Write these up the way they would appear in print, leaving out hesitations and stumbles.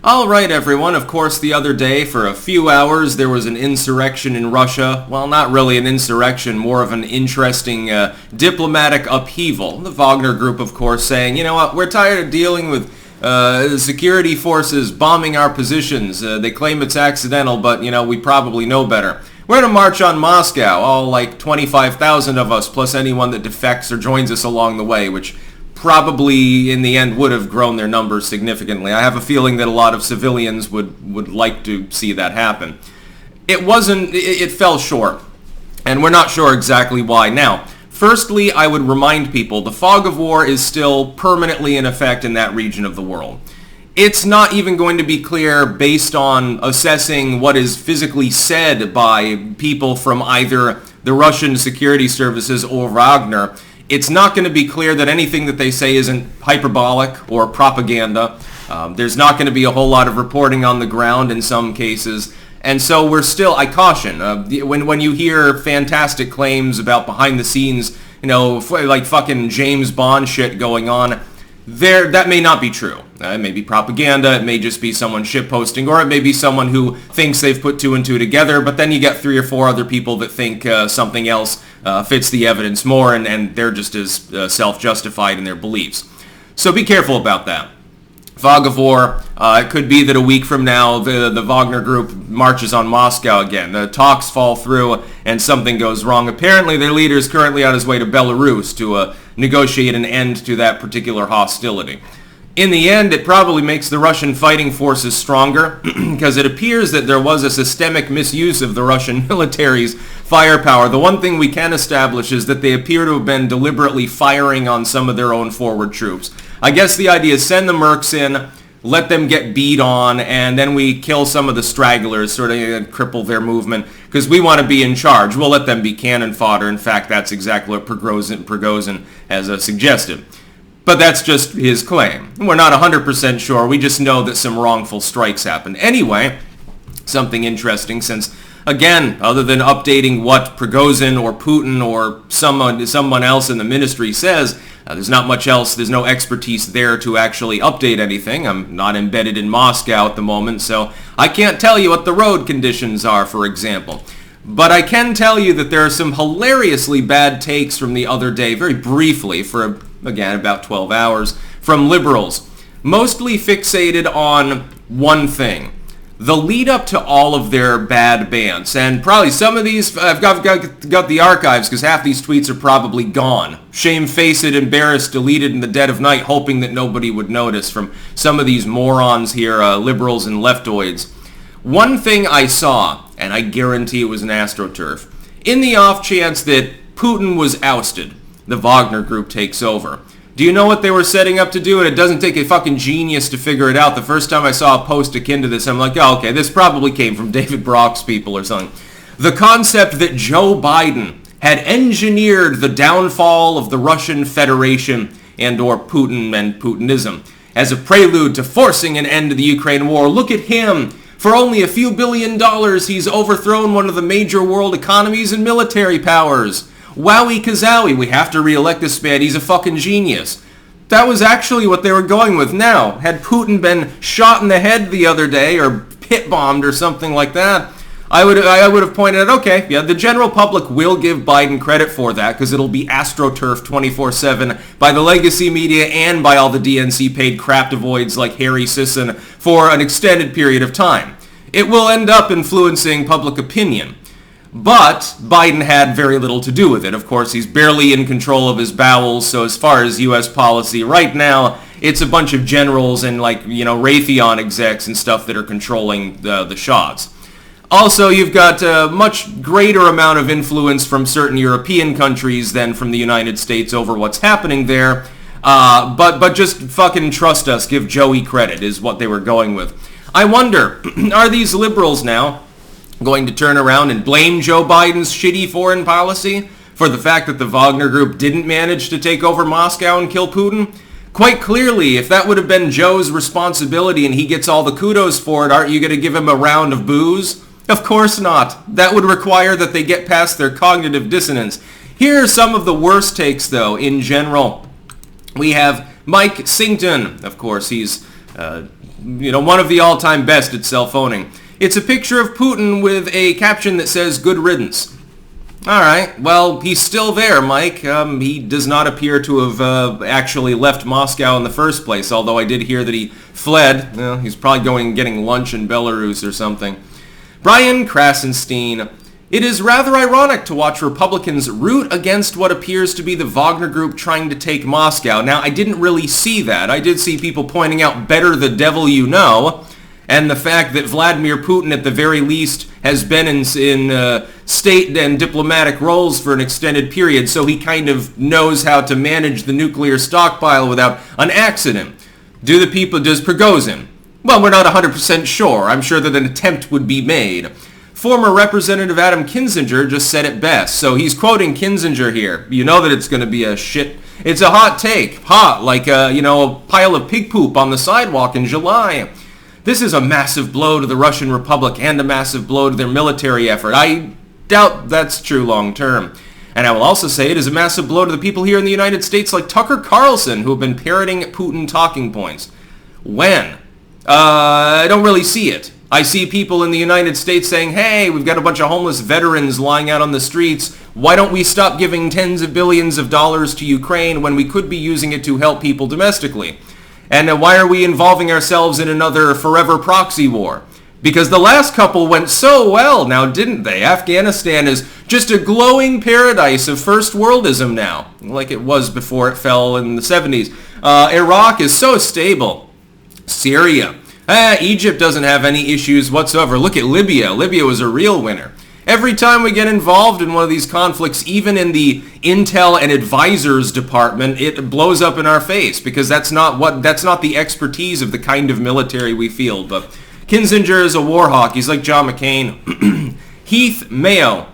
Alright everyone, of course the other day for a few hours there was an insurrection in Russia. Well, not really an insurrection, more of an interesting diplomatic upheaval. The Wagner Group, of course, saying, you know what, we're tired of dealing with security forces bombing our positions. They claim it's accidental, but, you know, we probably know better. We're going to march on Moscow, all like 25,000 of us, plus anyone that defects or joins us along the way, which probably in the end would have grown their numbers significantly. I have a feeling that a lot of civilians would like to see that happen. It fell short, and we're not sure exactly why. Now, firstly, I would remind people the fog of war is still permanently in effect in that region of the world. It's not even going to be clear based on assessing what is physically said by people from either the Russian security services or Wagner. It's not going to be clear that anything that they say isn't hyperbolic or propaganda. There's not going to be a whole lot of reporting on the ground in some cases. And so we're still, I caution, when you hear fantastic claims about behind the scenes, you know, like fucking James Bond shit going on, that may not be true. It may be propaganda, it may just be someone shitposting, or it may be someone who thinks they've put two and two together, but then you get 3 or 4 other people that think something else fits the evidence more, and they're just as self-justified in their beliefs. So be careful about that. Fog of war, it could be that a week from now the Wagner Group marches on Moscow again. The talks fall through and something goes wrong. Apparently their leader is currently on his way to Belarus to negotiate an end to that particular hostility. In the end, it probably makes the Russian fighting forces stronger because it appears that there was a systemic misuse of the Russian military's firepower. The one thing we can establish is that they appear to have been deliberately firing on some of their own forward troops. I guess the idea is send the mercs in, let them get beat on, and then we kill some of the stragglers, sort of cripple their movement, because we want to be in charge. We'll let them be cannon fodder. In fact, that's exactly what Prigozhin has suggested. But that's just his claim. We're not 100% sure. We just know that some wrongful strikes happened. Anyway, something interesting since, again, other than updating what Prigozhin or Putin or someone else in the ministry says, there's not much else. There's no expertise there to actually update anything. I'm not embedded in Moscow at the moment, so I can't tell you what the road conditions are, for example. But I can tell you that there are some hilariously bad takes from the other day, very briefly, for, again, about 12 hours, from liberals, mostly fixated on one thing. The lead up to all of their bad bans, and probably some of these, I've got the archives because half these tweets are probably gone. Shamefaced, embarrassed, deleted in the dead of night, hoping that nobody would notice from some of these morons here, liberals and leftoids. One thing I saw, and I guarantee it was an AstroTurf, in the off chance that Putin was ousted, the Wagner Group takes over. Do you know what they were setting up to do? And it doesn't take a fucking genius to figure it out. The first time I saw a post akin to this, I'm like, oh, okay, this probably came from David Brock's people or something. The concept that Joe Biden had engineered the downfall of the Russian Federation and or Putin and Putinism as a prelude to forcing an end to the Ukraine war. Look at him. For only a few $1 billion, he's overthrown one of the major world economies and military powers. Wowie kazowie, we have to re-elect this man, he's a fucking genius. That was actually what they were going with. Now, had Putin been shot in the head the other day, or pit-bombed or something like that, I would have pointed out, okay, yeah, the general public will give Biden credit for that, because it'll be AstroTurf 24/7 by the legacy media and by all the DNC-paid craptovoids like Harry Sisson for an extended period of time. It will end up influencing public opinion. But Biden had very little to do with it. Of course, he's barely in control of his bowels, so as far as U.S. policy right now, it's a bunch of generals and, like, you know, Raytheon execs and stuff that are controlling the shots. Also, you've got a much greater amount of influence from certain European countries than from the United States over what's happening there. But just fucking trust us, give Joey credit, is what they were going with. I wonder, are these liberals now going to turn around and blame Joe Biden's shitty foreign policy for the fact that the Wagner Group didn't manage to take over Moscow and kill Putin? Quite clearly, if that would have been Joe's responsibility and he gets all the kudos for it, aren't you going to give him a round of boos? Of course not. That would require that they get past their cognitive dissonance. Here are some of the worst takes, though, in general. We have Mike Singleton. Of course, he's one of the all-time best at self-owning. It's a picture of Putin with a caption that says, "Good riddance." All right, well, he's still there, Mike. He does not appear to have actually left Moscow in the first place, although I did hear that he fled. Well, he's probably getting lunch in Belarus or something. Brian Krasenstein. It is rather ironic to watch Republicans root against what appears to be the Wagner Group trying to take Moscow. Now, I didn't really see that. I did see people pointing out better the devil you know, and the fact that Vladimir Putin, at the very least, has been in state and diplomatic roles for an extended period, so he kind of knows how to manage the nuclear stockpile without an accident. Does Prigozhin? Well, we're not 100% sure. I'm sure that an attempt would be made. Former Representative Adam Kinzinger just said it best. So he's quoting Kinzinger here. You know that it's going to be a shit. It's a hot take. Hot, like a pile of pig poop on the sidewalk in July. This is a massive blow to the Russian Republic and a massive blow to their military effort. I doubt that's true long term. And I will also say it is a massive blow to the people here in the United States like Tucker Carlson, who have been parroting Putin talking points. When? I don't really see it. I see people in the United States saying, hey, we've got a bunch of homeless veterans lying out on the streets. Why don't we stop giving tens of billions of dollars to Ukraine when we could be using it to help people domestically? And why are we involving ourselves in another forever proxy war? Because the last couple went so well now, didn't they? Afghanistan is just a glowing paradise of first worldism now, like it was before it fell in the 70s. Iraq is so stable. Syria. Egypt doesn't have any issues whatsoever. Look at Libya. Libya was a real winner. Every time we get involved in one of these conflicts, even in the intel and advisors department, it blows up in our face because that's not the expertise of the kind of military we field. But Kinzinger is a war hawk. He's like John McCain. Heath Mayo.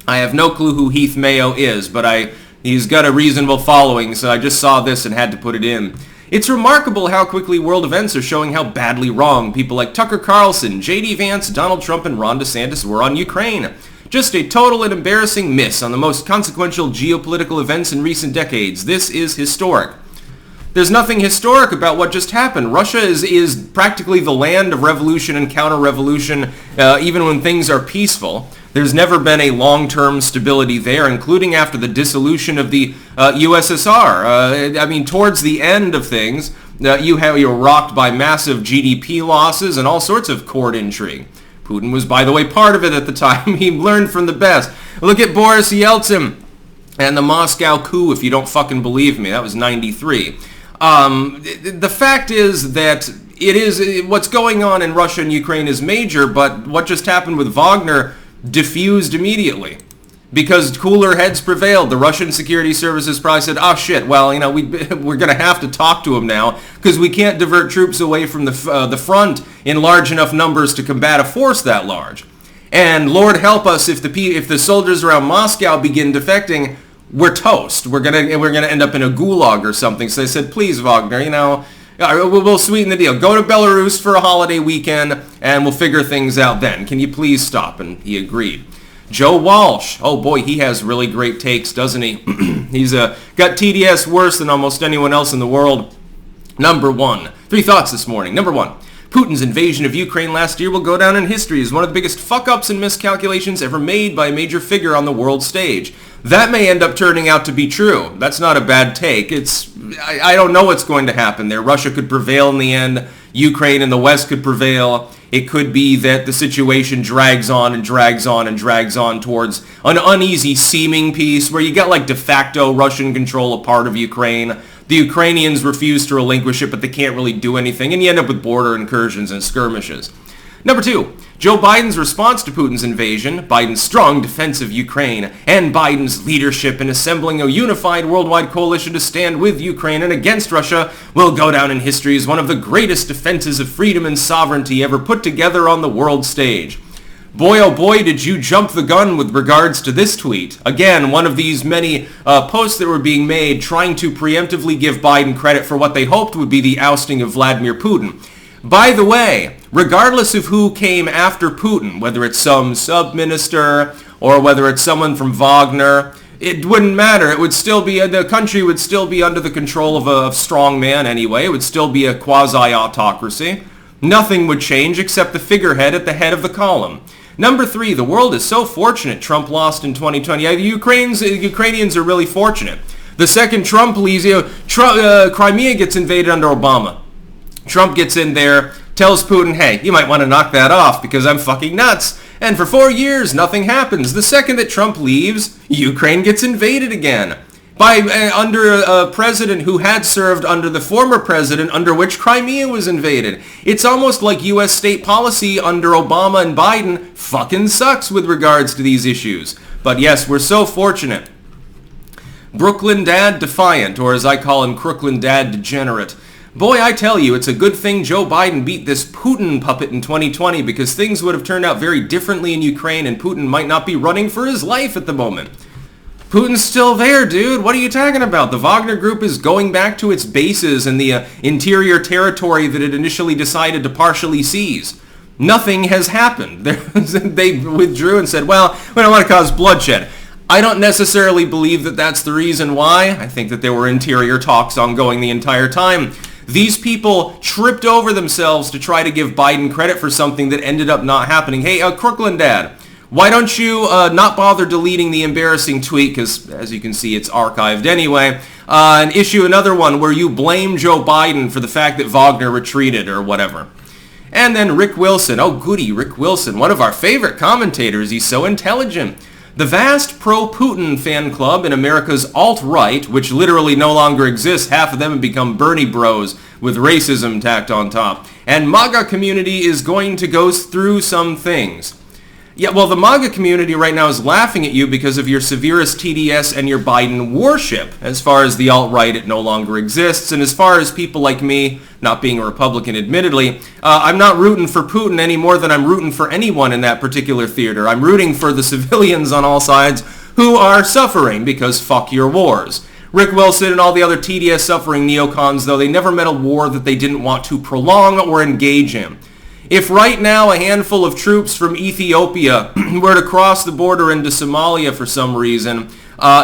I have no clue who Heath Mayo is, but he's got a reasonable following, so I just saw this and had to put it in. It's remarkable how quickly world events are showing how badly wrong people like Tucker Carlson, J.D. Vance, Donald Trump, and Ron DeSantis were on Ukraine. Just a total and embarrassing miss on the most consequential geopolitical events in recent decades. This is historic. There's nothing historic about what just happened. Russia is practically the land of revolution and counter-revolution, even when things are peaceful. There's never been a long-term stability there, including after the dissolution of the USSR. Towards the end of things, you're rocked by massive GDP losses and all sorts of court intrigue. Putin was, by the way, part of it at the time. He learned from the best. Look at Boris Yeltsin and the Moscow coup, if you don't fucking believe me. That was 93. The fact is that what's going on in Russia and Ukraine is major, but what just happened with Wagner diffused immediately because cooler heads prevailed. The Russian security services probably said, oh shit, well, we're going to have to talk to him now because we can't divert troops away from the front in large enough numbers to combat a force that large. And Lord help us if the soldiers around Moscow begin defecting, we're toast. We're gonna end up in a gulag or something. So they said, please, Wagner, we'll sweeten the deal. Go to Belarus for a holiday weekend, and we'll figure things out then. Can you please stop? And he agreed. Joe Walsh. Oh boy, he has really great takes, doesn't he? He's got TDS worse than almost anyone else in the world. Number one. 3 thoughts this morning. Number 1. Putin's invasion of Ukraine last year will go down in history as one of the biggest fuck-ups and miscalculations ever made by a major figure on the world stage. That may end up turning out to be true. That's not a bad take. I don't know what's going to happen there. Russia could prevail in the end. Ukraine and the West could prevail. It could be that the situation drags on and drags on and drags on towards an uneasy seeming peace where you got like de facto Russian control of part of Ukraine. The Ukrainians refuse to relinquish it, but they can't really do anything, and you end up with border incursions and skirmishes. Number 2, Joe Biden's response to Putin's invasion, Biden's strong defense of Ukraine, and Biden's leadership in assembling a unified worldwide coalition to stand with Ukraine and against Russia will go down in history as one of the greatest defenses of freedom and sovereignty ever put together on the world stage. Boy, oh boy, did you jump the gun with regards to this tweet. Again, one of these many posts that were being made trying to preemptively give Biden credit for what they hoped would be the ousting of Vladimir Putin. By the way, regardless of who came after Putin, whether it's some sub-minister or whether it's someone from Wagner, it wouldn't matter. It would still be, the country would still be under the control of a strong man anyway. It would still be a quasi-autocracy. Nothing would change except the figurehead at the head of the column. Number 3, the world is so fortunate Trump lost in 2020. Yeah, the Ukrainians are really fortunate. The second Trump leaves, Crimea gets invaded under Obama. Trump gets in there, tells Putin, hey, you might want to knock that off because I'm fucking nuts. And for 4 years, nothing happens. The second that Trump leaves, Ukraine gets invaded again. Under a president who had served under the former president under which Crimea was invaded. It's almost like U.S. state policy under Obama and Biden fucking sucks with regards to these issues. But yes, we're so fortunate. Brooklyn Dad Defiant, or as I call him, Crooklyn Dad Degenerate. Boy, I tell you, it's a good thing Joe Biden beat this Putin puppet in 2020 because things would have turned out very differently in Ukraine and Putin might not be running for his life at the moment. Putin's still there, dude. What are you talking about? The Wagner Group is going back to its bases in the interior territory that it initially decided to partially seize. Nothing has happened. They withdrew and said, well, we don't want to cause bloodshed. I don't necessarily believe that that's the reason why. I think that there were interior talks ongoing the entire time. These people tripped over themselves to try to give Biden credit for something that ended up not happening. Hey, Crooklyn Dad, why don't you not bother deleting the embarrassing tweet, because as you can see, it's archived anyway, and issue another one where you blame Joe Biden for the fact that Wagner retreated or whatever. And then Rick Wilson. Oh, goody, Rick Wilson, one of our favorite commentators. He's so intelligent. The vast pro-Putin fan club in America's alt-right, which literally no longer exists, half of them have become Bernie bros with racism tacked on top. And MAGA community is going to go through some things. Yeah, well, the MAGA community right now is laughing at you because of your severest TDS and your Biden worship. As far as the alt-right, it no longer exists. And as far as people like me, not being a Republican admittedly, I'm not rooting for Putin any more than I'm rooting for anyone in that particular theater. I'm rooting for the civilians on all sides who are suffering because fuck your wars. Rick Wilson and all the other TDS suffering neocons, though, they never met a war that they didn't want to prolong or engage in. If right now a handful of troops from Ethiopia were to cross the border into Somalia for some reason,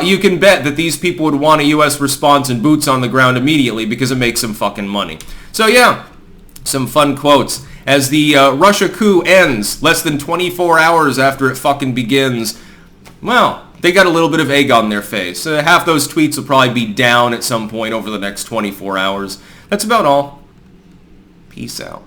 you can bet that these people would want a U.S. response and boots on the ground immediately because it makes them fucking money. So yeah, some fun quotes. As the Russiacoup ends less than 24 hours after it fucking begins, well, they got a little bit of egg on their face. Half those tweets will probably be down at some point over the next 24 hours. That's about all. Peace out.